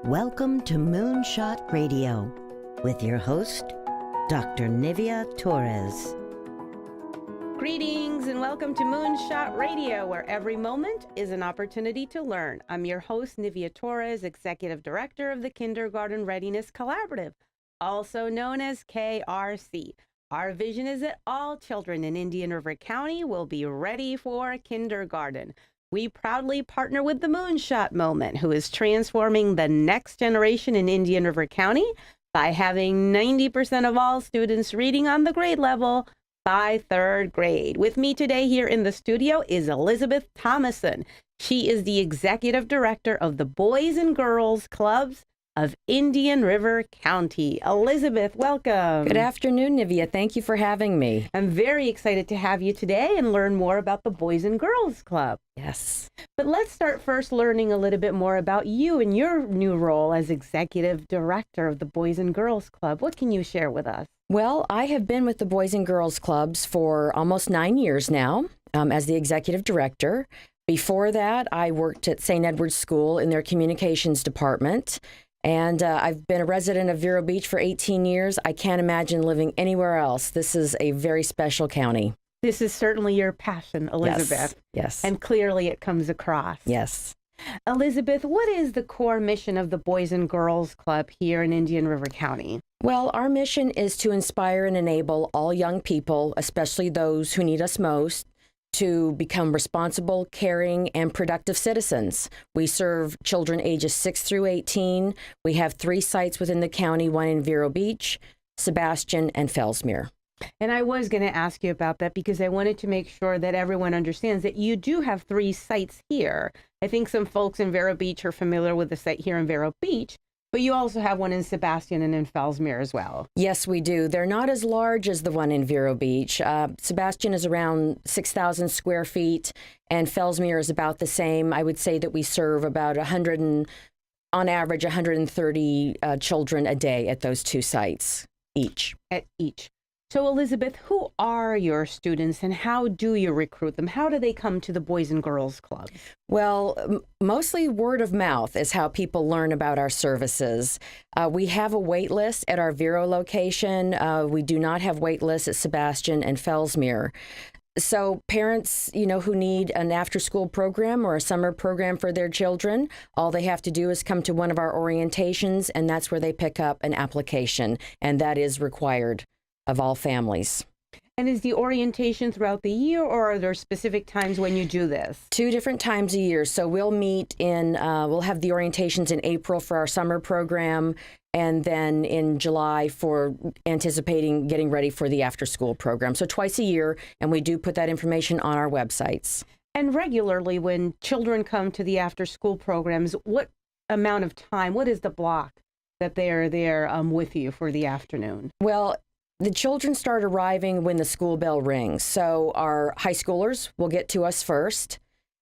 Welcome to Moonshot Radio with your host, Dr. Nivea Torres. Greetings and welcome to Moonshot Radio, where every moment is an opportunity to learn. I'm your host, Nivea Torres, Executive Director of the Kindergarten Readiness Collaborative, also known as KRC. Our vision is that all children in Indian River County will be ready for kindergarten. We proudly partner with the Moonshot Moment, who is transforming the next generation in Indian River County by having 90% of all students reading on the grade level by third grade. With me today here in the studio is Elizabeth Thomason. She is the Executive Director of the Boys and Girls Clubs of Indian River County. Elizabeth, welcome. Good afternoon, Nivea. Thank you for having me. I'm very excited to have you today and learn more about the Boys and Girls Club. Yes. But let's start first learning a little bit more about you and your new role as Executive Director of the Boys and Girls Club. What can you share with us? Well, I have been with the Boys and Girls Clubs for almost 9 years now as the Executive Director. Before that, I worked at St. Edward's School in their communications department. And I've been a resident of Vero Beach for 18 years. I can't imagine living anywhere else. This is a very special county. This is certainly your passion, Elizabeth. Yes. And clearly it comes across. Yes. Elizabeth, what is the core mission of the Boys and Girls Club here in Indian River County? Well, our mission is to inspire and enable all young people, especially those who need us most, to become responsible, caring, and productive citizens. We serve children ages 6 through 18. We have 3 sites within the county, one in Vero Beach, Sebastian, and Fellsmere. And I was going to ask you about that because I wanted to make sure that everyone understands that you do have 3 sites here. I think some folks in Vero Beach are familiar with the site here in Vero Beach, but you also have one in Sebastian and in Fellsmere as well. Yes, we do. They're not as large as the one in Vero Beach. Sebastian is around 6,000 square feet, and Fellsmere is about the same. I would say that we serve about on average, 130 children a day at those 2 sites each. At each. So, Elizabeth, who are your students and how do you recruit them? How do they come to the Boys and Girls Club? Well, mostly word of mouth is how people learn about our services. We have a wait list at our Vero location. We do not have wait lists at Sebastian and Fellsmere. So parents, who need an after-school program or a summer program for their children, all they have to do is come to one of our orientations, and that's where they pick up an application, and that is required of all families. And is the orientation throughout the year, or are there specific times when you do this? 2 different times a year. So we'll meet we'll have the orientations in April for our summer program, and then in July for getting ready for the after-school program. So twice a year, and we do put that information on our websites. And regularly when children come to the after-school programs, what amount of time, what is the block that they are there with you for the afternoon? Well, the children start arriving when the school bell rings. So our high schoolers will get to us first,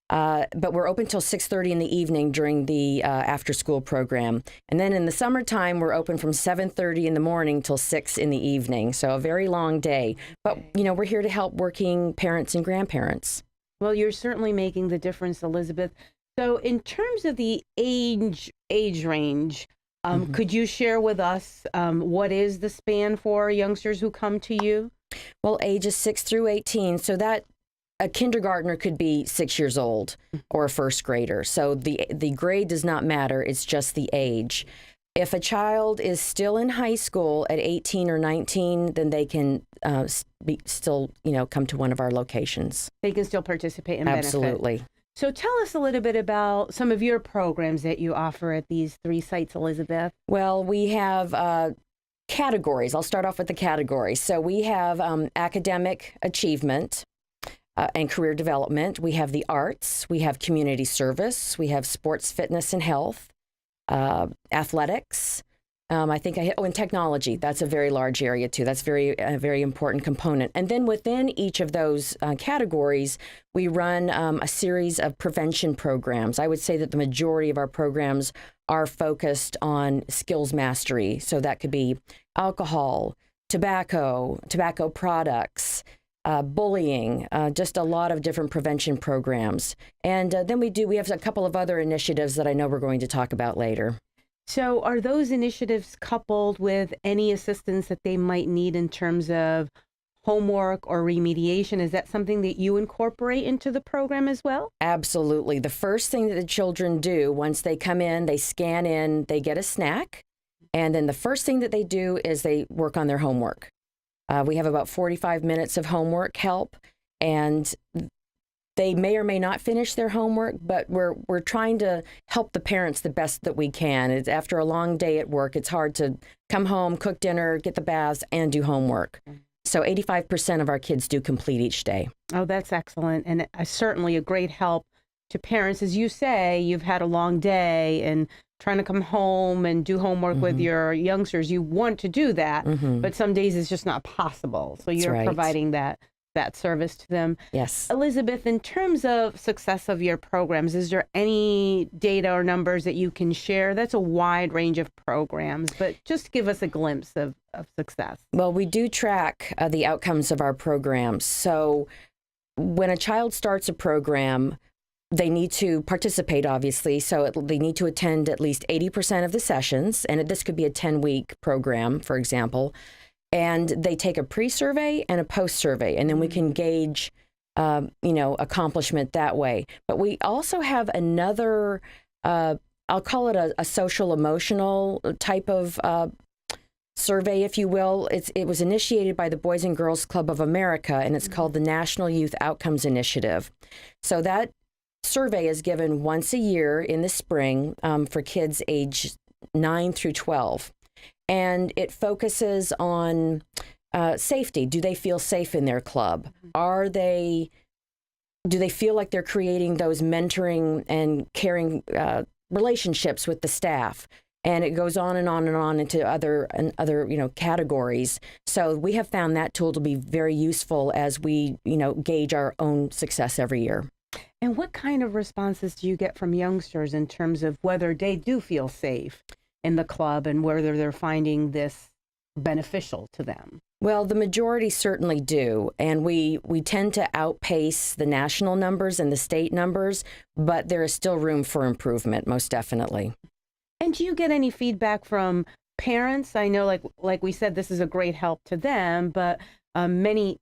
but we're open till 6:30 in the evening during the after-school program. And then in the summertime, we're open from 7:30 in the morning till 6 in the evening. So a very long day. But, we're here to help working parents and grandparents. Well, you're certainly making the difference, Elizabeth. So in terms of the age range, could you share with us what is the span for youngsters who come to you? Well, ages 6 through 18, so that a kindergartner could be 6 years old or a first grader. So the grade does not matter, it's just the age. If a child is still in high school at 18 or 19, then they can still come to one of our locations. They can still participate and benefit. Absolutely. So tell us a little bit about some of your programs that you offer at these 3 sites, Elizabeth. Well, we have categories. I'll start off with the categories. So we have academic achievement and career development. We have the arts. We have community service. We have sports, fitness, and health, athletics. And technology. That's a very large area too. That's a very important component. And then within each of those categories, we run a series of prevention programs. I would say that the majority of our programs are focused on skills mastery. So that could be alcohol, tobacco products, bullying, just a lot of different prevention programs. And then we have a couple of other initiatives that I know we're going to talk about later. So are those initiatives coupled with any assistance that they might need in terms of homework or remediation? Is that something that you incorporate into the program as well? Absolutely. The first thing that the children do once they come in, they scan in, they get a snack. And then the first thing that they do is they work on their homework. We have about 45 minutes of homework help, and they may or may not finish their homework, but we're trying to help the parents the best that we can. After a long day at work, it's hard to come home, cook dinner, get the baths, and do homework. So 85% of our kids do complete each day. Oh, that's excellent. And certainly a great help to parents. As you say, you've had a long day and trying to come home and do homework with your youngsters. You want to do that, but some days it's just not possible. So you're providing that service to them. Yes. Elizabeth, in terms of success of your programs, is there any data or numbers that you can share? That's a wide range of programs, but just give us a glimpse of success. Well, we do track the outcomes of our programs. So when a child starts a program, they need to participate, obviously. So they need to attend at least 80% of the sessions. And this could be a 10-week program, for example. And they take a pre-survey and a post-survey. And then we can gauge, accomplishment that way. But we also have another, I'll call it a social-emotional type of survey, if you will. It was initiated by the Boys and Girls Club of America, and it's called the National Youth Outcomes Initiative. So that survey is given once a year in the spring for kids age 9 through 12. And it focuses on safety. Do they feel safe in their club? Do they feel like they're creating those mentoring and caring relationships with the staff? And it goes on and on and on into other categories. So we have found that tool to be very useful as we, gauge our own success every year. And what kind of responses do you get from youngsters in terms of whether they do feel safe in the club and whether they're finding this beneficial to them? Well, the majority certainly do. And we tend to outpace the national numbers and the state numbers, but there is still room for improvement, most definitely. And do you get any feedback from parents? I know, like we said, this is a great help to them, but many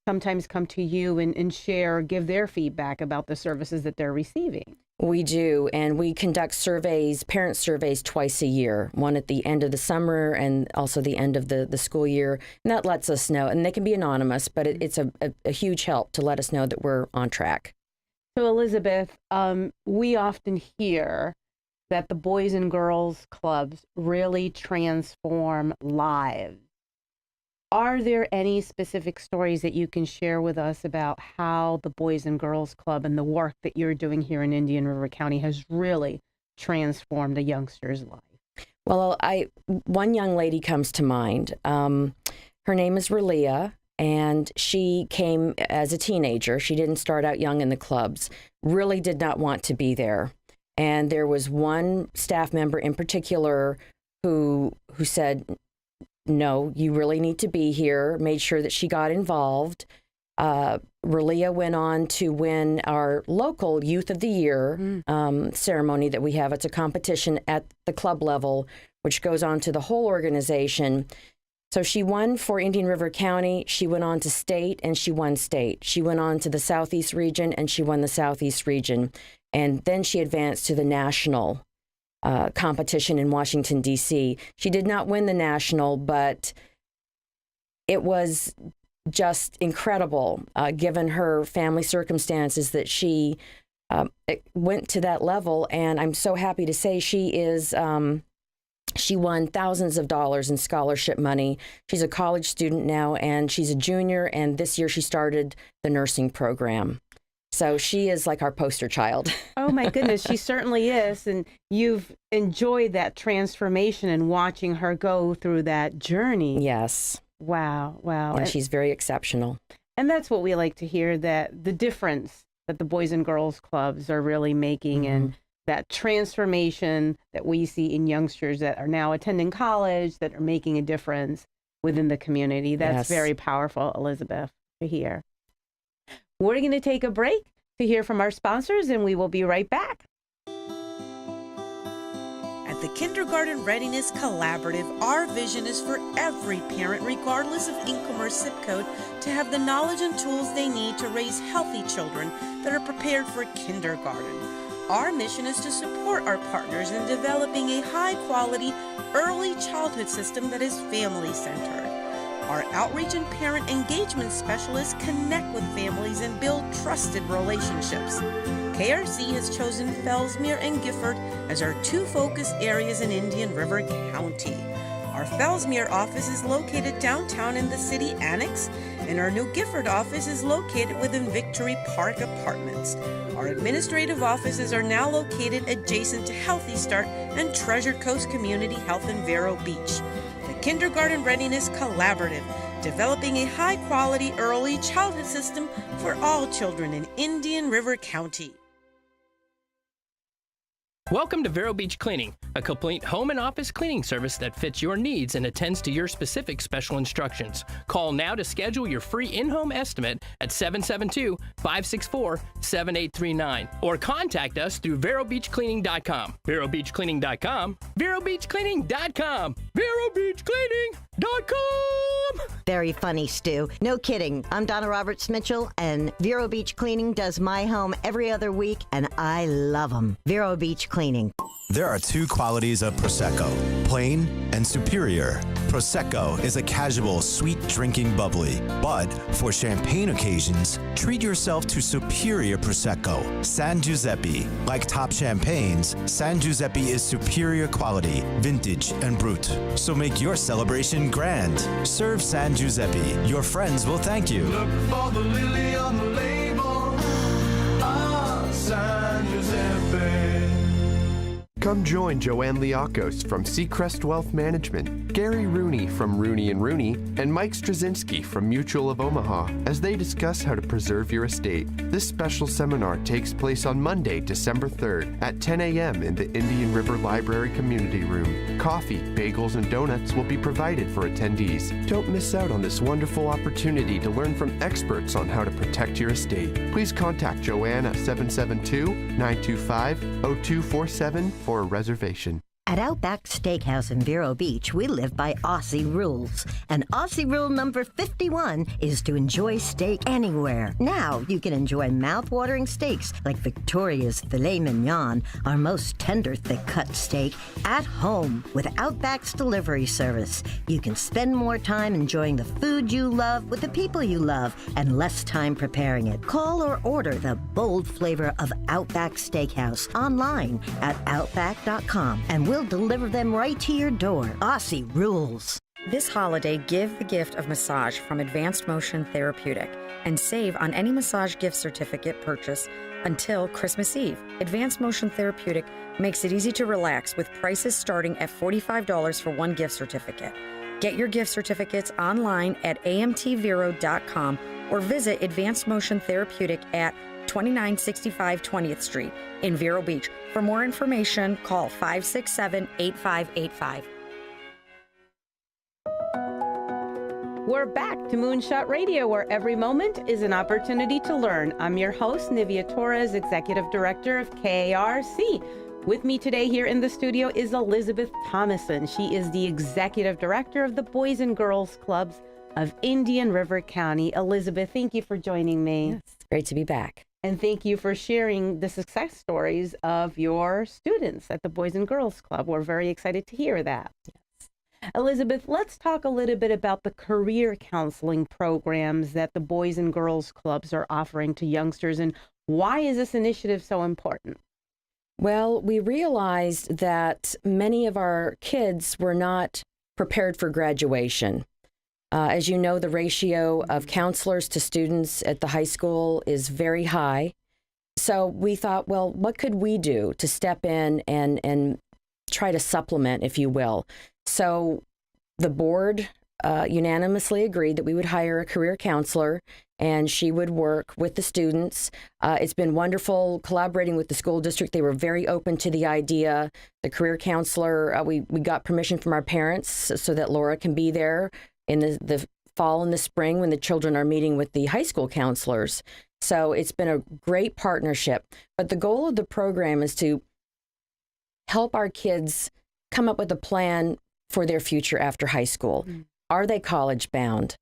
sometimes come to you and share, give their feedback about the services that they're receiving. We do, and we conduct surveys, parent surveys, twice a year, one at the end of the summer and also the end of the school year. And that lets us know, and they can be anonymous, but it's a huge help to let us know that we're on track. So Elizabeth, we often hear that the Boys and Girls Clubs really transform lives. Are there any specific stories that you can share with us about how the Boys and Girls Club and the work that you're doing here in Indian River County has really transformed a youngster's life? Well, one young lady comes to mind. Her name is Relia, and she came as a teenager. She didn't start out young in the clubs, really did not want to be there. And there was one staff member in particular who said, no, you really need to be here, made sure that she got involved. Relia went on to win our local Youth of the Year ceremony that we have. It's a competition at the club level, which goes on to the whole organization. So she won for Indian River County. She went on to state, and she won state. She went on to the Southeast region, and she won the Southeast region. And then she advanced to the national competition in Washington, D.C. She did not win the national, but it was just incredible, given her family circumstances, that she went to that level. And I'm so happy to say she won thousands of dollars in scholarship money. She's a college student now, and she's a junior, and this year she started the nursing program. So she is like our poster child. Oh, my goodness. She certainly is. And you've enjoyed that transformation and watching her go through that journey. Yes. Wow. Yeah, she's very exceptional. And that's what we like to hear, that the difference that the Boys and Girls Clubs are really making and that transformation that we see in youngsters that are now attending college, that are making a difference within the community. That's Yes. very powerful, Elizabeth, to hear. We're going to take a break to hear from our sponsors, and we will be right back. At the Kindergarten Readiness Collaborative, our vision is for every parent, regardless of income or zip code, to have the knowledge and tools they need to raise healthy children that are prepared for kindergarten. Our mission is to support our partners in developing a high-quality early childhood system that is family-centered. Our outreach and parent engagement specialists connect with families and build trusted relationships. KRC has chosen Fellsmere and Gifford as our two focus areas in Indian River County. Our Fellsmere office is located downtown in the city annex, and our new Gifford office is located within Victory Park Apartments. Our administrative offices are now located adjacent to Healthy Start and Treasure Coast Community Health in Vero Beach. The Kindergarten Readiness Collaborative, developing a high-quality early childhood system for all children in Indian River County. Welcome to Vero Beach Cleaning, a complete home and office cleaning service that fits your needs and attends to your specific special instructions. Call now to schedule your free in-home estimate at 772-564-7839 or contact us through verobeachcleaning.com. verobeachcleaning.com. verobeachcleaning.com. verobeachcleaning.com. Very funny, Stu. No kidding. I'm Donna Roberts Mitchell, and Vero Beach Cleaning does my home every other week, and I love them. Vero Beach Cleaning. There are two qualities of Prosecco, plain and superior. Prosecco is a casual, sweet drinking bubbly, but for champagne occasions, treat yourself to superior Prosecco. San Giuseppe. Like top champagnes, San Giuseppe is superior quality, vintage, and brut. So make your celebration grand. Serve San Giuseppe. Your friends will thank you. Look for the lily on the label. Ah, San Giuseppe. Come join Joanne Liakos from Seacrest Wealth Management, Gary Rooney from Rooney & Rooney, and Mike Straczynski from Mutual of Omaha as they discuss how to preserve your estate. This special seminar takes place on Monday, December 3rd at 10 a.m. in the Indian River Library Community Room. Coffee, bagels, and donuts will be provided for attendees. Don't miss out on this wonderful opportunity to learn from experts on how to protect your estate. Please contact Joanne at 772-925-0247 for a reservation. At Outback Steakhouse in Vero Beach, we live by Aussie rules. And Aussie rule number 51 is to enjoy steak anywhere. Now you can enjoy mouth-watering steaks like Victoria's Filet Mignon, our most tender thick-cut steak, at home with Outback's delivery service. You can spend more time enjoying the food you love with the people you love and less time preparing it. Call or order the bold flavor of Outback Steakhouse online at outback.com and we'll deliver them right to your door. Aussie rules. This holiday, give the gift of massage from Advanced Motion Therapeutic and save on any massage gift certificate purchase until Christmas Eve. Advanced Motion Therapeutic makes it easy to relax with prices starting at $45 for one gift certificate. Get your gift certificates online at amtvero.com or visit Advanced Motion Therapeutic at 2965 20th Street in Vero Beach. For more information, call 567-8585. We're back to Moonshot Radio, where every moment is an opportunity to learn. I'm your host, Nivea Torres, Executive Director of KRC. With me today here in the studio is Elizabeth Thomason. She is the Executive Director of the Boys and Girls Clubs of Indian River County. Elizabeth, thank you for joining me. Yes, great to be back. And thank you for sharing the success stories of your students at the Boys and Girls Club. We're very excited to hear that. Yes. Elizabeth, let's talk a little bit about the career counseling programs that the Boys and Girls Clubs are offering to youngsters, and why is this initiative so important? Well, we realized that many of our kids were not prepared for graduation. As you know, the ratio of counselors to students at the high school is very high. So we thought, well, what could we do to step in and try to supplement, if you will? So the board unanimously agreed that we would hire a career counselor and she would work with the students. It's been wonderful collaborating with the school district. They were very open to the idea. The career counselor, we got permission from our parents so that Laura can be there in the fall and the spring when the children are meeting with the high school counselors. So it's been a great partnership. But the goal of the program is to help our kids come up with a plan for their future after high school. Are they college bound?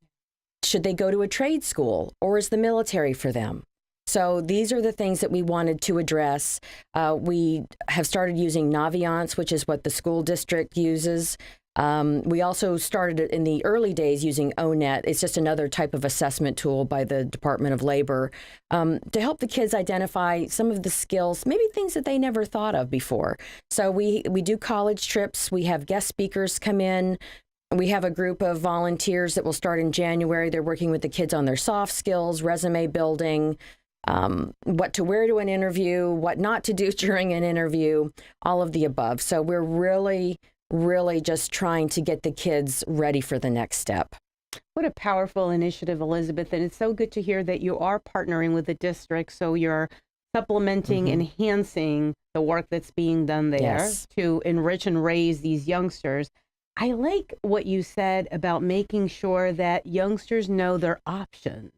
Should they go to a trade school, or is the military for them? So these are the things that we wanted to address. We have started using Naviance, which is what the school district uses. We also started in the early days using ONET. It's just another type of assessment tool by the Department of Labor to help the kids identify some of the skills, maybe things that they never thought of before. So we do college trips. We have guest speakers come in. We have a group of volunteers that will start in January. They're working with the kids on their soft skills, resume building, what to wear to an interview, what not to do during an interview, all of the above. So we're really just trying to get the kids ready for the next step. What a powerful initiative, Elizabeth. And it's so good to hear that you are partnering with the district. So you're supplementing, enhancing the work that's being done there to enrich and raise these youngsters. I like what you said about making sure that youngsters know their options.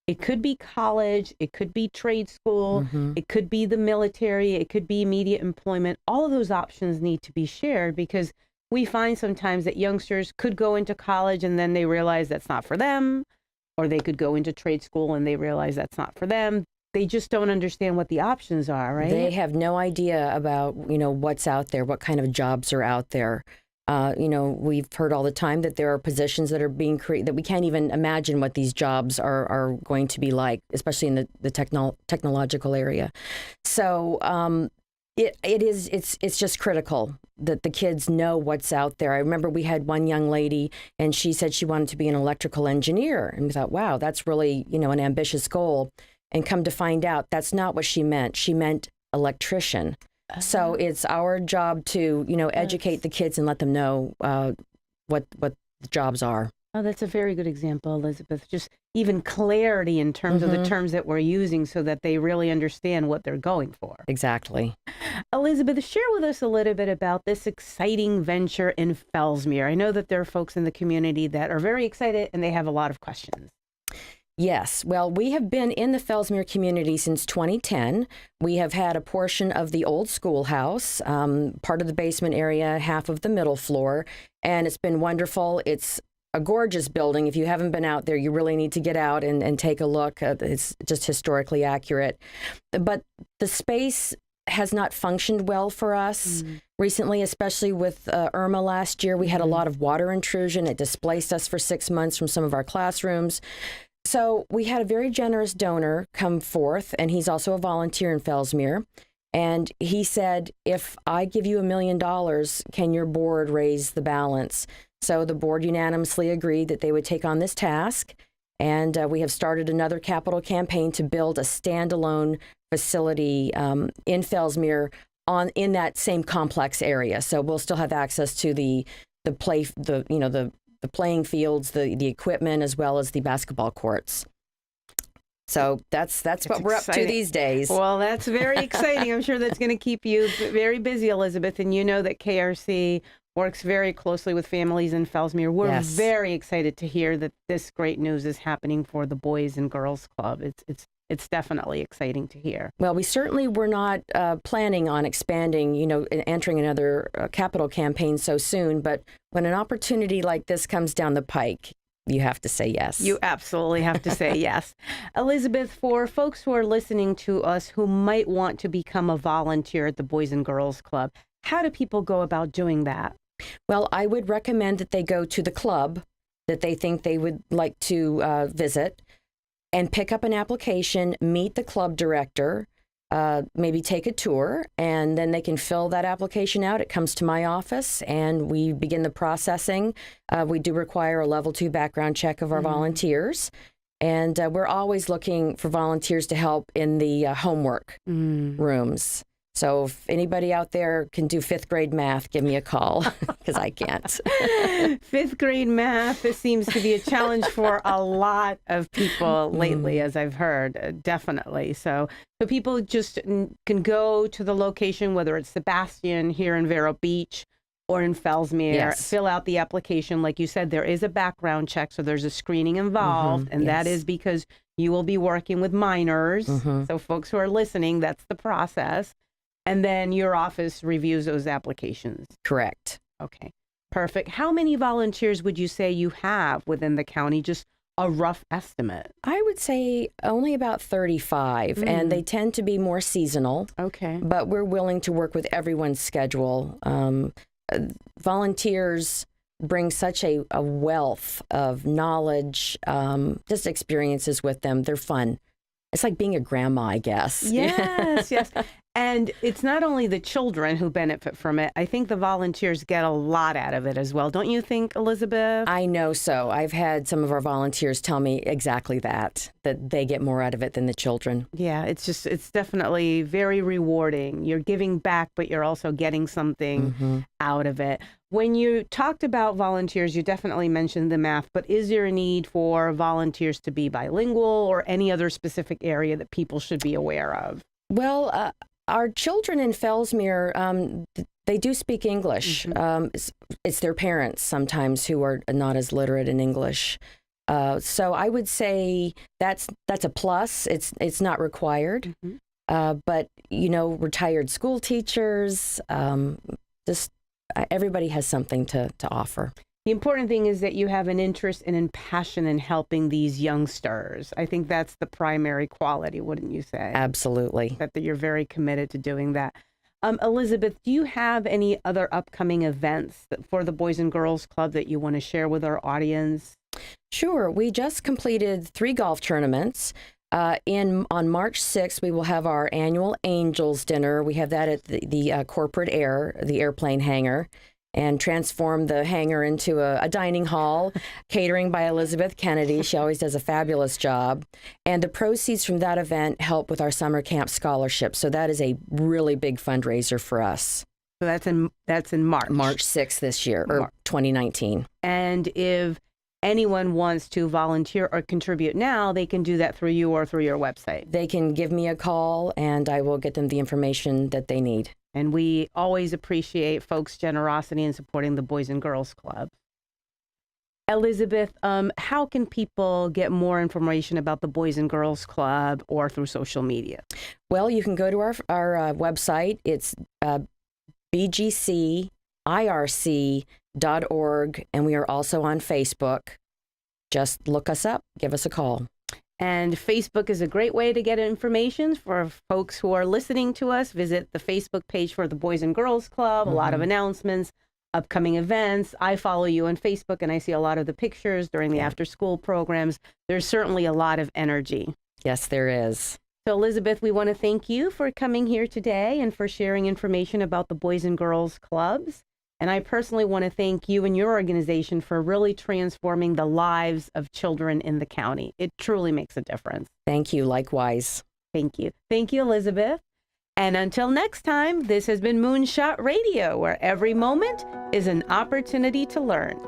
It could be college, it could be trade school, it could be the military, it could be immediate employment. All of those options need to be shared, because we find sometimes that youngsters could go into college and then they realize that's not for them, or they could go into trade school and they realize that's not for them. They just don't understand what the options are, right? They have no idea about, what's out there, what kind of jobs are out there. We've heard all the time that there are positions that are being created that we can't even imagine what these jobs are going to be like, especially in the technological area. So it's just critical that the kids know what's out there. I remember we had one young lady, and she said she wanted to be an electrical engineer, and we thought, wow, that's really an ambitious goal. And come to find out, that's not what she meant. She meant electrician. So it's our job to, educate the kids and let them know what the jobs are. Oh, that's a very good example, Elizabeth. Just even clarity in terms of the terms that we're using so that they really understand what they're going for. Exactly. Elizabeth, share with us a little bit about this exciting venture in Fellsmere. I know that there are folks in the community that are very excited and they have a lot of questions. Yes. Well, we have been in the Fellsmere community since 2010. We have had a portion of the old schoolhouse, part of the basement area, half of the middle floor, and it's been wonderful. It's a gorgeous building. If you haven't been out there, you really need to get out and take a look. It's just historically accurate. But the space has not functioned well for us recently, especially with Irma last year. We had a lot of water intrusion. It displaced us for 6 months from some of our classrooms. So we had a very generous donor come forth, and he's also a volunteer in Fellsmere. And he said, if I give you $1 million, can your board raise the balance? So the board unanimously agreed that they would take on this task. And we have started another capital campaign to build a standalone facility in Fellsmere in that same complex area. So we'll still have access to the playing fields, the equipment, as well as the basketball courts. So that's what we're up to these days. Well, that's very exciting. I'm sure that's going to keep you very busy, Elizabeth. And you know that KRC works very closely with families in Fellsmere. We're very excited to hear that this great news is happening for the Boys and Girls Club. It's definitely exciting to hear. Well, we certainly were not planning on expanding, entering another capital campaign so soon. But when an opportunity like this comes down the pike, you have to say yes. You absolutely have to say yes. Elizabeth, for folks who are listening to us who might want to become a volunteer at the Boys and Girls Club, how do people go about doing that? Well, I would recommend that they go to the club that they think they would like to visit, and pick up an application, meet the club director, maybe take a tour, and then they can fill that application out. It comes to my office, and we begin the processing. We do require a level 2 background check of our volunteers, and we're always looking for volunteers to help in the homework rooms. So if anybody out there can do 5th grade math, give me a call, because I can't. 5th grade math, this seems to be a challenge for a lot of people lately, as I've heard, definitely. So people just can go to the location, whether it's Sebastian here in Vero Beach, or in Fellsmere, Yes. fill out the application. Like you said, there is a background check, so there's a screening involved, and that yes. is because you will be working with minors. So folks who are listening, that's the process. And then your office reviews those applications. Correct. Okay, perfect. How many volunteers would you say you have within the county? Just a rough estimate. I would say only about 35, and they tend to be more seasonal. Okay. But we're willing to work with everyone's schedule. Volunteers bring such a wealth of knowledge, just experiences with them. They're fun. It's like being a grandma, I guess. Yes, yes. And it's not only the children who benefit from it. I think the volunteers get a lot out of it as well. Don't you think, Elizabeth? I know so. I've had some of our volunteers tell me exactly that they get more out of it than the children. Yeah, it's definitely very rewarding. You're giving back, but you're also getting something out of it. When you talked about volunteers, you definitely mentioned the math, but is there a need for volunteers to be bilingual or any other specific area that people should be aware of? Well, our children in Fellsmere, they do speak English. It's their parents sometimes who are not as literate in English. So I would say that's a plus. It's not required. But, retired school teachers, everybody has something to offer. The important thing is that you have an interest and a passion in helping these youngsters. I think that's the primary quality, wouldn't you say? Absolutely. That you're very committed to doing that. Elizabeth, do you have any other upcoming events for the Boys and Girls Club that you want to share with our audience? Sure. We just completed 3 golf tournaments. On March 6th, we will have our annual Angels Dinner. We have that at the corporate the airplane hangar, and transform the hangar into a dining hall, catering by Elizabeth Kennedy. She always does a fabulous job. And the proceeds from that event help with our summer camp scholarship. So that is a really big fundraiser for us. So that's in March. March 6th this year, or 2019. And if anyone wants to volunteer or contribute now, they can do that through you or through your website. They can give me a call, and I will get them the information that they need. And we always appreciate folks' generosity in supporting the Boys and Girls Club. Elizabeth, how can people get more information about the Boys and Girls Club or through social media? Well, you can go to our website. It's bgcirc.org, and we are also on Facebook. Just look us up. Give us a call. And Facebook is a great way to get information for folks who are listening to us. Visit the Facebook page for the Boys and Girls Club, a lot of announcements, upcoming events. I follow you on Facebook, and I see a lot of the pictures during the after-school programs. There's certainly a lot of energy. Yes, there is. So, Elizabeth, we want to thank you for coming here today and for sharing information about the Boys and Girls Clubs. And I personally want to thank you and your organization for really transforming the lives of children in the county. It truly makes a difference. Thank you. Likewise. Thank you. Thank you, Elizabeth. And until next time, this has been Moonshot Radio, where every moment is an opportunity to learn.